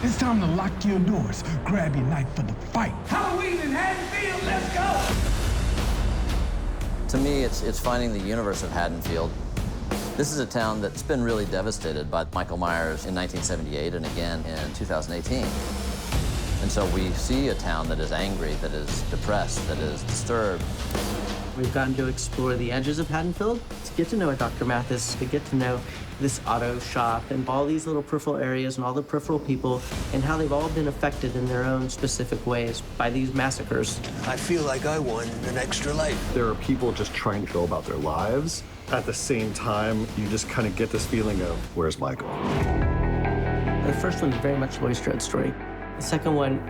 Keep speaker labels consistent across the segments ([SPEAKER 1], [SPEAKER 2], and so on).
[SPEAKER 1] It's time to lock your doors, grab your knife for the fight. Halloween in Haddonfield, let's go!
[SPEAKER 2] To me, it's finding the universe of Haddonfield. This is a town that's been really devastated by Michael Myers in 1978 and again in 2018. And so we see a town that is angry, that is depressed, that is disturbed.
[SPEAKER 3] We've gotten to explore the edges of Haddonfield, to get to know Dr. Mathis, to get to know this auto shop and all these little peripheral areas and all the peripheral people and how they've all been affected in their own specific ways by these massacres.
[SPEAKER 4] I feel like I won an extra life.
[SPEAKER 5] There are people just trying to go about their lives. At the same time, you just kind of get this feeling of, where's Michael?
[SPEAKER 3] The first one's very much Laurie Strode's story. The second one,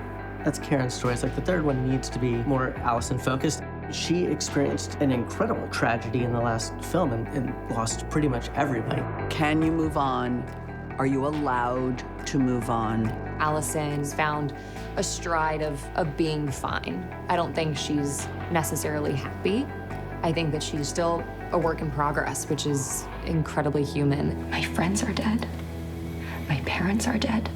[SPEAKER 3] that's Karen's story. It's like the third one needs to be more Allison-focused. She experienced an incredible tragedy in the last film and lost pretty much everybody.
[SPEAKER 6] Can you move on? Are you allowed to move on?
[SPEAKER 7] Allison's found a stride of being fine. I don't think she's necessarily happy. I think that she's still a work in progress, which is incredibly human.
[SPEAKER 8] My friends are dead. My parents are dead.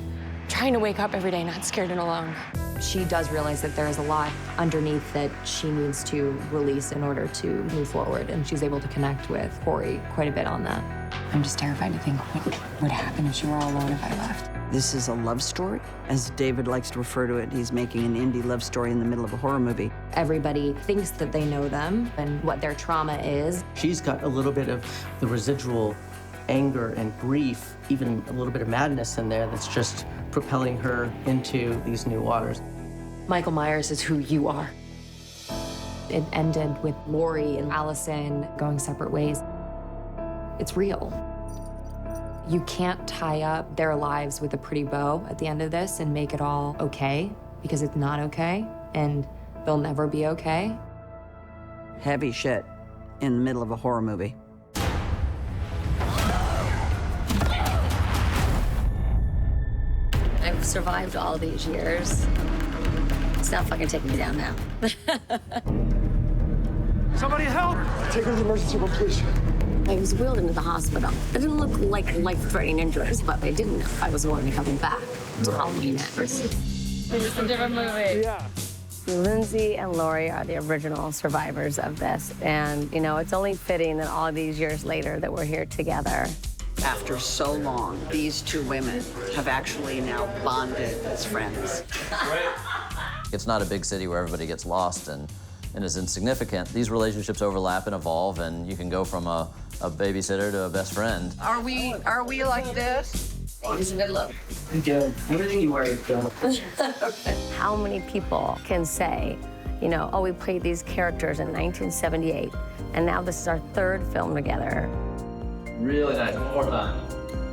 [SPEAKER 8] Trying to wake up every day not scared and alone.
[SPEAKER 7] She does realize that there is a lot underneath that she needs to release in order to move forward, and she's able to connect with Corey quite a bit on that.
[SPEAKER 8] I'm just terrified to think what would happen if she were all alone if I left.
[SPEAKER 6] This is a love story. As David likes to refer to it, he's making an indie love story in the middle of a horror movie.
[SPEAKER 7] Everybody thinks that they know them and what their trauma is.
[SPEAKER 3] She's got a little bit of the residual anger and grief, even a little bit of madness in there that's just propelling her into these new waters.
[SPEAKER 7] Michael Myers is who you are. It ended with Laurie and Allison going separate ways. It's real. You can't tie up their lives with a pretty bow at the end of this and make it all okay, because it's not okay, and they'll never be okay.
[SPEAKER 6] Heavy shit in the middle of a horror movie.
[SPEAKER 9] I've survived all these years. It's not fucking taking me down now.
[SPEAKER 1] Somebody help! Take her to the emergency room, please.
[SPEAKER 9] I was wheeled into the hospital. I didn't look like life-threatening injuries, but I didn't know I was going to be coming back to Halloween Ends.
[SPEAKER 8] It's a different movie.
[SPEAKER 1] Yeah.
[SPEAKER 9] Lindsay and Laurie are the original survivors of this. And, you know, it's only fitting that all these years later that we're here together.
[SPEAKER 6] After so long, these two women have actually now bonded as friends.
[SPEAKER 2] It's not a big city where everybody gets lost and is insignificant. These relationships overlap and evolve, and you can go from a babysitter to a best friend.
[SPEAKER 6] Are we like this?
[SPEAKER 9] It's a good look.
[SPEAKER 3] You do. Everything you wear is good.
[SPEAKER 9] How many people can say, you know, oh, we played these characters in 1978, and now this is our third film together.
[SPEAKER 2] Really nice. One more time.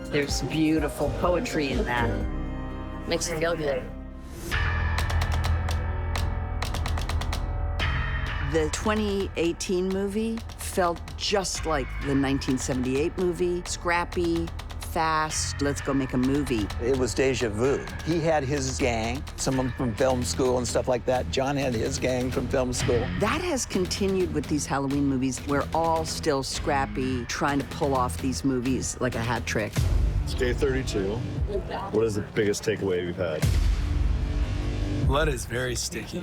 [SPEAKER 6] There's beautiful poetry in that.
[SPEAKER 9] Makes you feel good.
[SPEAKER 6] The 2018 movie felt just like the 1978 movie. Scrappy, fast, let's go make a movie.
[SPEAKER 4] It was deja vu. He had his gang, someone from film school and stuff like that. John had his gang from film school.
[SPEAKER 6] That has continued with these Halloween movies. We're all still scrappy, trying to pull off these movies like a hat trick.
[SPEAKER 5] It's day 32. What is the biggest takeaway we've had?
[SPEAKER 1] Blood is very sticky.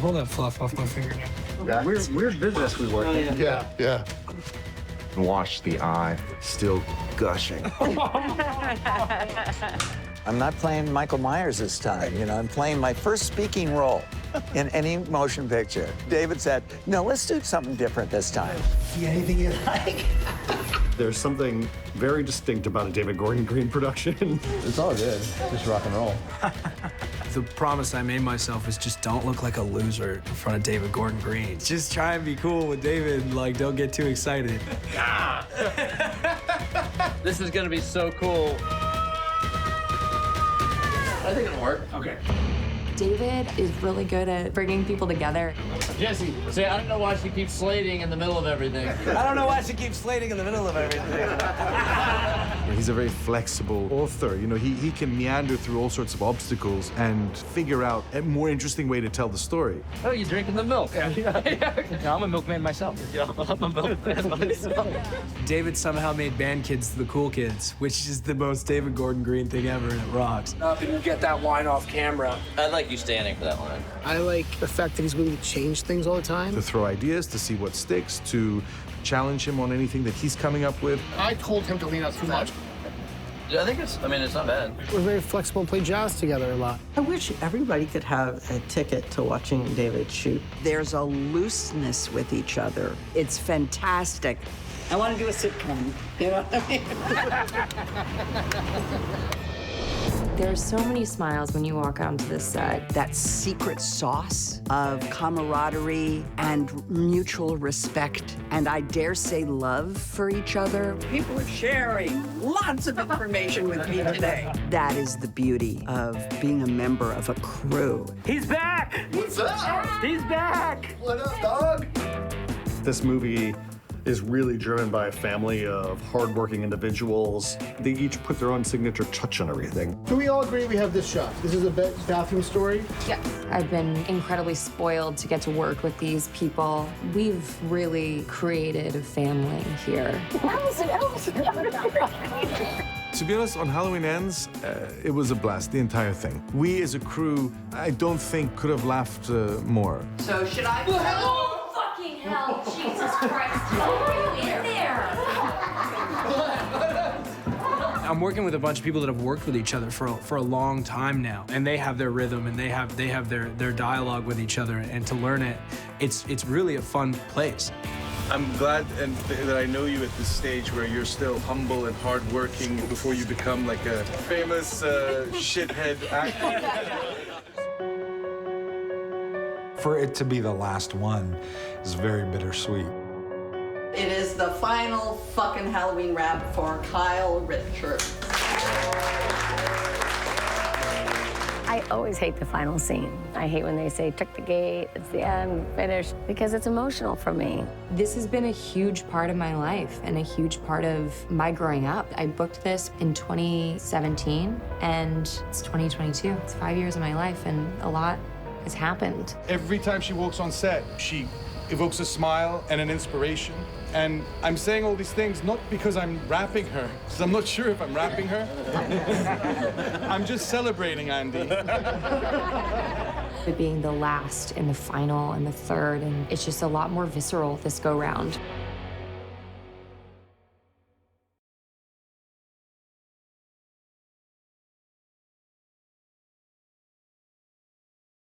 [SPEAKER 1] Pull that fluff off my fingernail.
[SPEAKER 5] Weird business we work in.
[SPEAKER 10] Yeah. Wash the eye, still gushing.
[SPEAKER 4] I'm not playing Michael Myers this time, you know. I'm playing my first speaking role in any motion picture. David said, no, let's do something different this time. See anything you like?
[SPEAKER 5] There's something very distinct about a David Gordon Green production.
[SPEAKER 10] It's all good. Just rock and roll.
[SPEAKER 1] The promise I made myself is just don't look like a loser in front of David Gordon Green. Just try and be cool with David, like don't get too excited.
[SPEAKER 2] This is gonna be so cool. I think it'll work.
[SPEAKER 1] Okay.
[SPEAKER 7] David is really good at bringing people together.
[SPEAKER 2] Jesse, say, I don't know why she keeps slating in the middle of everything.
[SPEAKER 1] I don't know why she keeps slating in the middle of everything.
[SPEAKER 11] He's a very flexible author. You know, he can meander through all sorts of obstacles and figure out a more interesting way to tell the story.
[SPEAKER 12] Oh, you're drinking the milk. Yeah, I'm a milkman myself. Yeah, I'm a milkman myself.
[SPEAKER 1] David somehow made band kids the cool kids, which is the most David Gordon Green thing ever, and it rocks.
[SPEAKER 12] Nothing, you get that wine off camera.
[SPEAKER 2] I like you standing for that line.
[SPEAKER 13] I like the fact that he's willing to change things all the time.
[SPEAKER 11] To throw ideas, to see what sticks, to challenge him on anything that he's coming up with.
[SPEAKER 13] I told him to lean out too much.
[SPEAKER 2] I think it's not bad.
[SPEAKER 13] We're very flexible and play jazz together a lot.
[SPEAKER 3] I wish everybody could have a ticket to watching David shoot.
[SPEAKER 6] There's a looseness with each other. It's fantastic. I want to do a sitcom. You know what I mean?
[SPEAKER 7] There's so many smiles when you walk onto this set.
[SPEAKER 6] That secret sauce of camaraderie and mutual respect, and I dare say love for each other. People are sharing lots of information with me today. That is the beauty of being a member of a crew.
[SPEAKER 12] He's back!
[SPEAKER 10] What's up?
[SPEAKER 12] He's back!
[SPEAKER 10] What up, dog?
[SPEAKER 5] This movie is really driven by a family of hardworking individuals. They each put their own signature touch on everything.
[SPEAKER 13] Can we all agree we have this shot? This is a bathroom story?
[SPEAKER 7] Yes. I've been incredibly spoiled to get to work with these people. We've really created a family here.
[SPEAKER 11] To be honest, on Halloween Ends, it was a blast, the entire thing. We as a crew, I don't think could have laughed more.
[SPEAKER 6] So should I?
[SPEAKER 8] Oh, fucking hell, Jesus Christ. How are you in there?
[SPEAKER 1] I'm working with a bunch of people that have worked with each other for a long time now, and they have their rhythm and they have their dialogue with each other, and to learn it, it's really a fun place.
[SPEAKER 11] I'm glad that I know you at this stage where you're still humble and hardworking before you become like a famous shithead actor.
[SPEAKER 14] For it to be the last one is very bittersweet.
[SPEAKER 6] It is the final fucking Halloween wrap for Kyle Richards.
[SPEAKER 9] I always hate the final scene. I hate when they say, took the gate, it's the end, finished, because it's emotional for me.
[SPEAKER 7] This has been a huge part of my life and a huge part of my growing up. I booked this in 2017, and it's 2022. It's 5 years of my life, and a lot has happened.
[SPEAKER 11] Every time she walks on set, she evokes a smile and an inspiration. And I'm saying all these things not because I'm rapping her, because I'm not sure if I'm rapping her. I'm just celebrating Andy.
[SPEAKER 7] It being the last and the final and the third, and it's just a lot more visceral this go round.